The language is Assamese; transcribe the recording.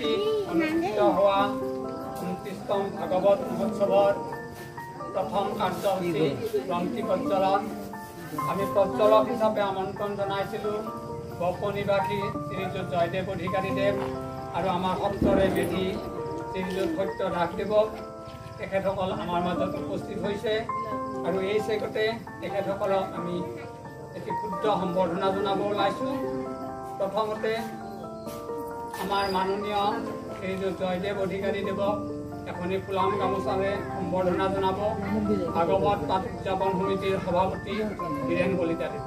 ৰাতি অনুষ্ঠিত হোৱা ২৯তম ভাগৱত মহোৎসৱৰ প্ৰথম কাৰ্যসূচী গ্ৰন্থি প্ৰজ্বলন আমি প্ৰজ্বলক হিচাপে আমন্ত্ৰণ জনাইছিলোঁ বকো নিবাসী শ্ৰীযুত জয়দেৱ অধিকাৰীদেৱ আৰু আমাৰ সত্ৰৰে মেধি শ্ৰীযুত সত্য দাসদেৱক তেখেতসকল আমাৰ মাজত উপস্থিত হৈছে আৰু এই চেগতে তেখেতসকলক আমি এটি ক্ষুদ্ৰ সম্বৰ্ধনা জনাব ওলাইছোঁ। প্ৰথমতে আমাৰ মাননীয় শ্ৰীযুত জয়দেৱ অধিকাৰীদেৱক এখনি ফুলাম গামোচাৰে সম্বৰ্ধনা জনাব ভাগৱত পাঠ উদযাপন সমিতিৰ সভাপতি বীৰেন কলিতাদেৱ।